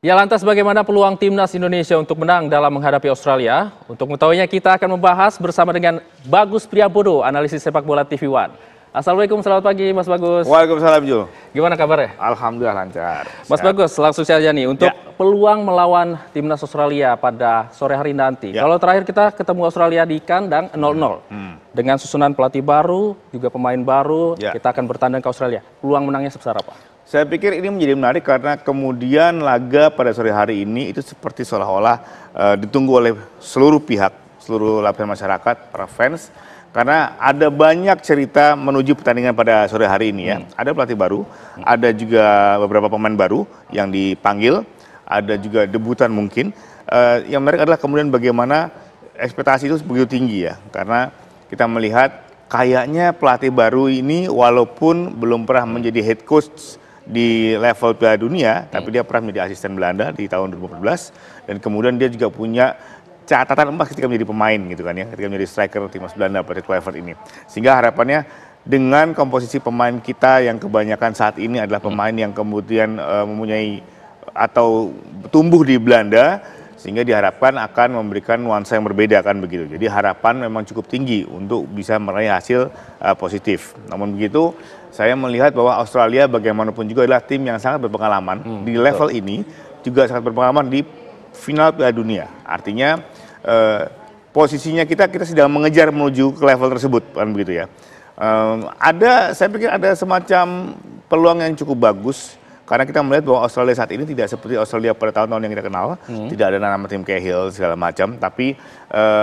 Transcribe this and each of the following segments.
Ya, lantas bagaimana peluang timnas Indonesia untuk menang dalam menghadapi Australia? Untuk mengetahuinya kita akan membahas bersama dengan Bagus Priambodo, analisis sepak bola TV One. Assalamualaikum, selamat pagi Mas Bagus. Waalaikumsalam Jul. Gimana kabarnya? Alhamdulillah lancar. Mas Bagus, langsung saja nih untuk peluang melawan timnas Australia pada sore hari nanti. Kalau terakhir kita ketemu Australia di kandang 0-0. Dengan susunan pelatih baru, juga pemain baru, kita akan bertandang ke Australia. Peluang menangnya sebesar apa? Saya pikir ini menjadi menarik karena kemudian laga pada sore hari ini itu seperti seolah-olah ditunggu oleh seluruh pihak, seluruh lapisan masyarakat, para fans. Karena ada banyak cerita menuju pertandingan pada sore hari ini ya. Ada pelatih baru, ada juga beberapa pemain baru yang dipanggil, ada juga debutan mungkin. Yang menarik adalah kemudian bagaimana ekspektasi itu begitu tinggi ya. Karena kita melihat kayaknya pelatih baru ini walaupun belum pernah menjadi head coach di level Piala Dunia, tapi dia pernah menjadi asisten Belanda di tahun 2014 dan kemudian dia juga punya catatan emas ketika menjadi pemain gitu kan ya, ketika menjadi striker timnas Belanda pada Kluivert ini. Sehingga harapannya dengan komposisi pemain kita yang kebanyakan saat ini adalah pemain yang kemudian mempunyai atau tumbuh di Belanda, sehingga diharapkan akan memberikan nuansa yang berbeda kan begitu. Jadi harapan memang cukup tinggi untuk bisa meraih hasil positif. Namun begitu, saya melihat bahwa Australia bagaimanapun juga adalah tim yang sangat berpengalaman di level ini, juga sangat berpengalaman di final Piala Dunia. Artinya posisinya kita sedang mengejar menuju ke level tersebut kan begitu ya. Saya pikir ada semacam peluang yang cukup bagus. Karena kita melihat bahwa Australia saat ini tidak seperti Australia pada tahun-tahun yang kita kenal, tidak ada nama tim Cahill segala macam, tapi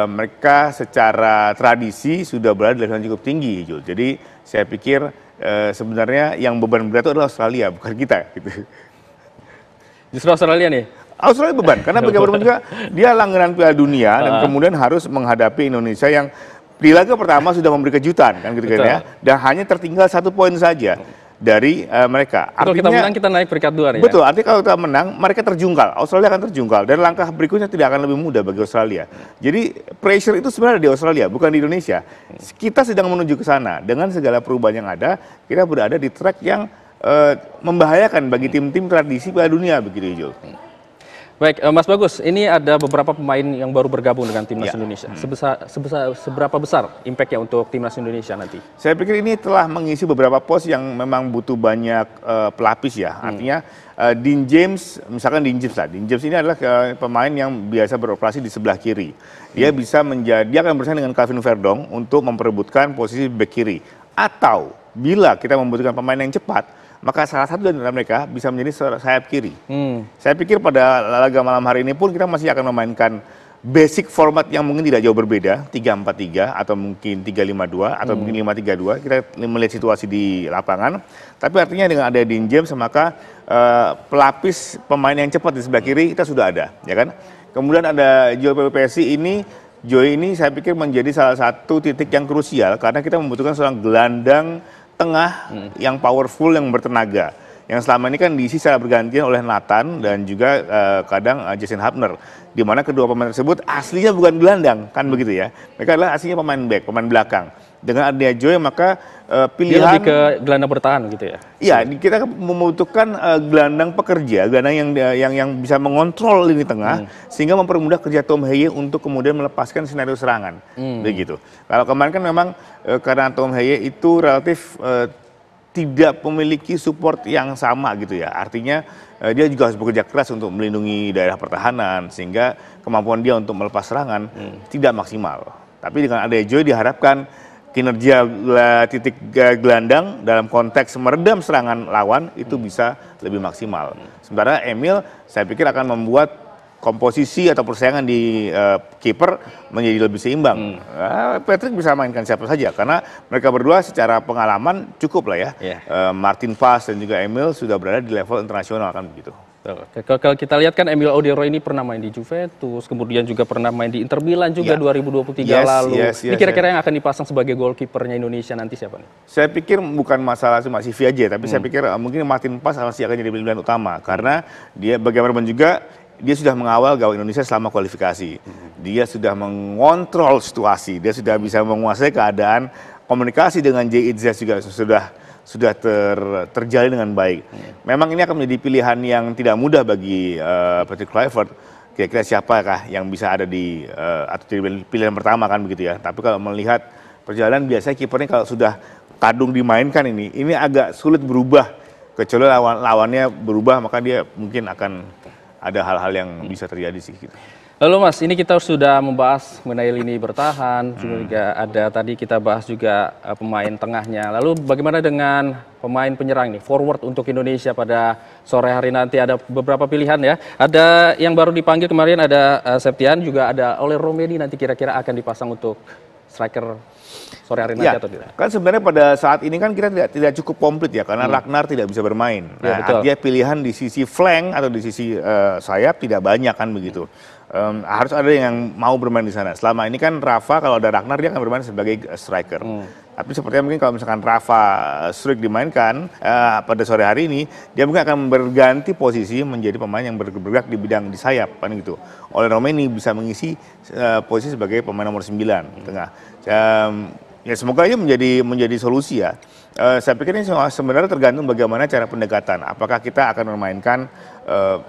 mereka secara tradisi sudah berada di level yang cukup tinggi, Jul. Jadi saya pikir sebenarnya yang beban berat itu adalah Australia, bukan kita. Gitu. Justru Australia nih? Australia beban, karena bagaimanapun juga dia langganan Piala Dunia dan kemudian harus menghadapi Indonesia yang di laga pertama sudah memberi kejutan, kan gitu kan ya, dan hanya tertinggal 1 poin saja dari mereka. Kalau kita menang kita naik peringkat 2 nih. Betul, artinya kalau kita menang mereka terjungkal, Australia akan terjungkal dan langkah berikutnya tidak akan lebih mudah bagi Australia. Jadi pressure itu sebenarnya di Australia, bukan di Indonesia. Kita sedang menuju ke sana dengan segala perubahan yang ada, kita berada di track yang membahayakan bagi tim-tim tradisi Piala Dunia begitu, Jul. Baik, Mas Bagus, ini ada beberapa pemain yang baru bergabung dengan timnas Indonesia. Seberapa besar impact-nya untuk timnas Indonesia nanti? Saya pikir ini telah mengisi beberapa pos yang memang butuh banyak pelapis ya. Artinya Dean James, misalkan Dean James ini adalah pemain yang biasa beroperasi di sebelah kiri. Dia bisa dia akan bersaing dengan Calvin Verdong untuk memperebutkan posisi bek kiri. Atau bila kita membutuhkan pemain yang cepat, maka salah satu dari mereka bisa menjadi sayap kiri. Saya pikir pada laga malam hari ini pun kita masih akan memainkan basic format yang mungkin tidak jauh berbeda, 3-4-3 atau mungkin 3-5-2 atau mungkin 5-3-2. Kita melihat situasi di lapangan. Tapi artinya dengan ada Dean James maka pelapis pemain yang cepat di sebelah kiri kita sudah ada, ya kan? Kemudian ada Joey PPSI ini. Joey ini saya pikir menjadi salah satu titik yang krusial karena kita membutuhkan seorang gelandang tengah yang powerful, yang bertenaga. Yang selama ini kan diisi secara bergantian oleh Nathan dan juga kadang Jason Hapner. Di mana kedua pemain tersebut aslinya bukan gelandang, kan begitu ya. Mereka adalah aslinya pemain back, pemain belakang. Dengan adanya Joy maka pilihan... Dia lebih ke gelandang bertahan gitu ya? Iya, kita membutuhkan gelandang pekerja, gelandang yang bisa mengontrol lini tengah, sehingga mempermudah kerja Tom Heye untuk kemudian melepaskan skenario serangan. Begitu. Kalau kemarin kan memang karena Tom Heye itu relatif tidak memiliki support yang sama gitu ya. Artinya dia juga harus bekerja keras untuk melindungi daerah pertahanan, sehingga kemampuan dia untuk melepas serangan tidak maksimal. Tapi dengan adanya Joy diharapkan kinerja titik gelandang dalam konteks meredam serangan lawan itu bisa lebih maksimal. Sementara Emil saya pikir akan membuat komposisi atau persaingan di kiper menjadi lebih seimbang. Patrick bisa mainkan siapa saja karena mereka berdua secara pengalaman cukup lah ya. Martin Paes dan juga Emil sudah berada di level internasional kan begitu. Kalau kita lihat kan Emil Odero ini pernah main di Juventus, kemudian juga pernah main di Inter Milan juga 2023 lalu. Ini kira-kira yang akan dipasang sebagai goalkeepernya Indonesia nanti siapa nih? Saya pikir bukan masalah cuma CV aja, tapi saya pikir mungkin Martin Paes masih akan jadi pilihan utama karena dia bagaimanapun juga dia sudah mengawal gawang Indonesia selama kualifikasi. Dia sudah mengontrol situasi, dia sudah bisa menguasai keadaan, komunikasi dengan J. Itzes juga sudah terjalin dengan baik. Memang ini akan menjadi pilihan yang tidak mudah bagi Patrick Kluivert. Kira-kira siapakah yang bisa ada di atau jadi pilihan pertama kan begitu ya. Tapi kalau melihat perjalanan biasanya kipernya kalau sudah kadung dimainkan ini agak sulit berubah. Kecuali lawannya berubah, maka dia mungkin akan ada hal-hal yang bisa terjadi sih gitu. Lalu Mas, ini kita sudah membahas mengenai lini bertahan, juga ada tadi kita bahas juga pemain tengahnya. Lalu bagaimana dengan pemain penyerang nih, forward untuk Indonesia pada sore hari nanti? Ada beberapa pilihan ya. Ada yang baru dipanggil kemarin, ada Septian, juga ada Ole Romeni nanti kira-kira akan dipasang untuk striker sore hari nanti atau tidak? Kan sebenarnya pada saat ini kan kita tidak cukup komplit ya, karena Ragnar tidak bisa bermain. Nah, artinya pilihan di sisi flank atau di sisi sayap tidak banyak kan begitu. Harus ada yang mau bermain di sana. Selama ini kan Rafa kalau ada Ragnar dia akan bermain sebagai striker. Tapi sepertinya mungkin kalau misalkan Rafa Struijk dimainkan pada sore hari ini, dia mungkin akan berganti posisi menjadi pemain yang bergerak di bidang di sayap kan gitu. Ole Romeni bisa mengisi posisi sebagai pemain nomor 9 tengah. Ya semoga ini menjadi solusi ya. Saya pikir ini sebenarnya tergantung bagaimana cara pendekatan. Apakah kita akan memainkan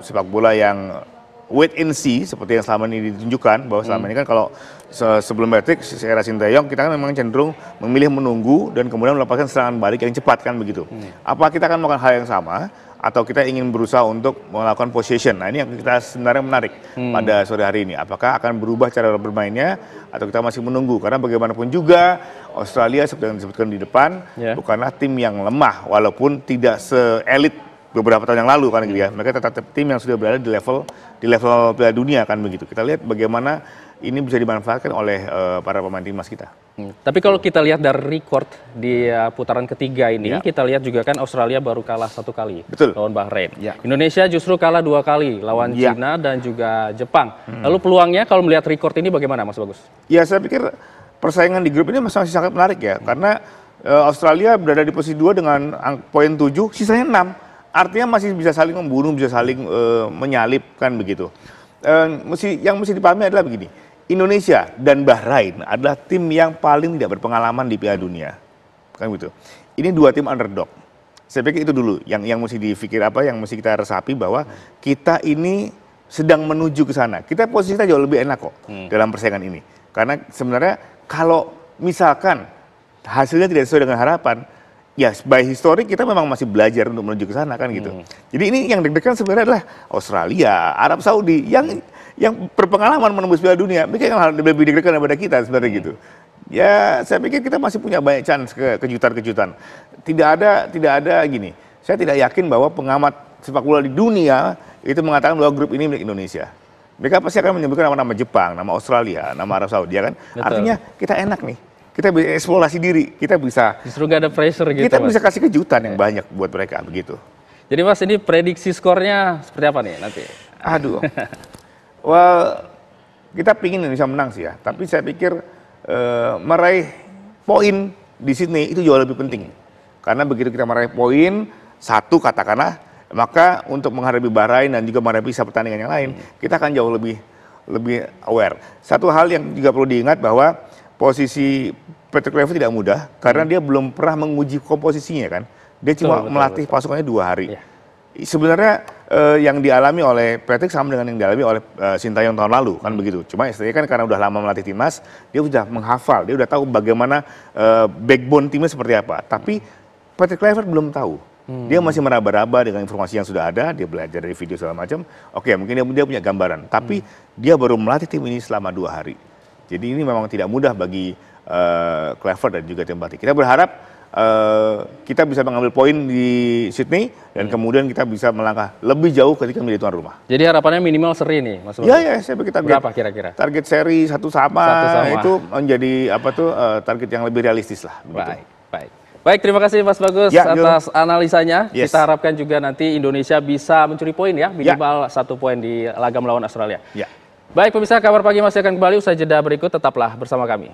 sepak bola yang wait and see seperti yang selama ini ditunjukkan, bahwa selama ini kan kalau sebelum Patrick era Sinteyong kita kan memang cenderung memilih menunggu dan kemudian melepaskan serangan balik yang cepat kan begitu. Apa kita akan melakukan hal yang sama atau kita ingin berusaha untuk melakukan possession? Nah ini yang kita sebenarnya menarik pada sore hari ini. Apakah akan berubah cara bermainnya atau kita masih menunggu? Karena bagaimanapun juga Australia seperti yang disebutkan di depan bukanlah tim yang lemah walaupun tidak se-elit beberapa tahun yang lalu kan gitu ya. Mereka tetap tim yang sudah berada di level Piala Dunia kan begitu. Kita lihat bagaimana ini bisa dimanfaatkan oleh para pemain timnas kita. Tapi kalau kita lihat dari record di putaran ketiga ini, kita lihat juga kan Australia baru kalah 1 kali lawan Bahrain. Indonesia justru kalah 2 kali lawan Cina dan juga Jepang. Lalu peluangnya kalau melihat record ini bagaimana Mas Bagus? Ya saya pikir persaingan di grup ini masih sangat menarik ya. Karena Australia berada di posisi 2 dengan poin 7, sisanya 6. Artinya masih bisa saling membunuh, bisa saling menyalip kan begitu. Yang mesti dipahami adalah begini. Indonesia dan Bahrain adalah tim yang paling tidak berpengalaman di Piala Dunia. Kan gitu. Ini 2 tim underdog. Saya pikir itu dulu yang mesti dipikir yang mesti kita resapi bahwa kita ini sedang menuju ke sana. Kita posisi kita jauh lebih enak kok dalam persaingan ini. Karena sebenarnya kalau misalkan hasilnya tidak sesuai dengan harapan, ya by history kita memang masih belajar untuk menuju ke sana kan gitu. Jadi ini yang deg-degan sebenarnya adalah Australia, Arab Saudi yang berpengalaman menembus Piala Dunia. Mereka yang lebih deg-degan daripada kita sebenarnya gitu. Ya saya pikir kita masih punya banyak chance ke kejutan-kejutan. Tidak ada gini. Saya tidak yakin bahwa pengamat sepak bola di dunia itu mengatakan bahwa grup ini milik Indonesia. Mereka pasti akan menyebutkan nama-nama Jepang, nama Australia, nama Arab Saudi ya kan. Betul. Artinya kita enak nih. Kita bisa eksplorasi diri, kita bisa justru nggak ada pressure gitu. Kita bisa kasih kejutan yang banyak buat mereka begitu. Jadi Mas ini prediksi skornya seperti apa nih nanti? Aduh, kita pingin Indonesia menang sih ya. Tapi saya pikir meraih poin di Sydney itu jauh lebih penting. Karena begitu kita meraih poin 1 katakanlah, maka untuk menghadapi Bahrain dan juga menghadapi pertandingan yang lain, kita akan jauh lebih aware. Satu hal yang juga perlu diingat bahwa posisi Patrick Kluivert tidak mudah karena dia belum pernah menguji komposisinya kan. Dia cuma melatih pasukannya 2 hari. Sebenarnya yang dialami oleh Patrick sama dengan yang dialami oleh Sintayong tahun lalu kan begitu. Cuma istilahnya kan karena udah lama melatih timnas, dia sudah menghafal, dia udah tahu bagaimana backbone timnya seperti apa. Tapi Patrick Kluivert belum tahu. Dia masih meraba-raba dengan informasi yang sudah ada, dia belajar dari video segala macam. Oke, mungkin dia punya gambaran, tapi dia baru melatih tim ini selama 2 hari. Jadi ini memang tidak mudah bagi Kluivert dan juga tim pelatih. Kita berharap kita bisa mengambil poin di Sydney dan kemudian kita bisa melangkah lebih jauh ketika menjadi tuan rumah. Jadi harapannya minimal seri nih, Mas. Ya, saya pikir target berapa kira-kira? Target seri 1 sama itu menjadi target yang lebih realistis lah. Baik, terima kasih Mas Bagus atas analisanya. Kita harapkan juga nanti Indonesia bisa mencuri poin ya, minimal 1 poin di laga melawan Australia. Baik pemirsa, Kabar Pagi masih akan kembali usai jeda berikut, tetaplah bersama kami.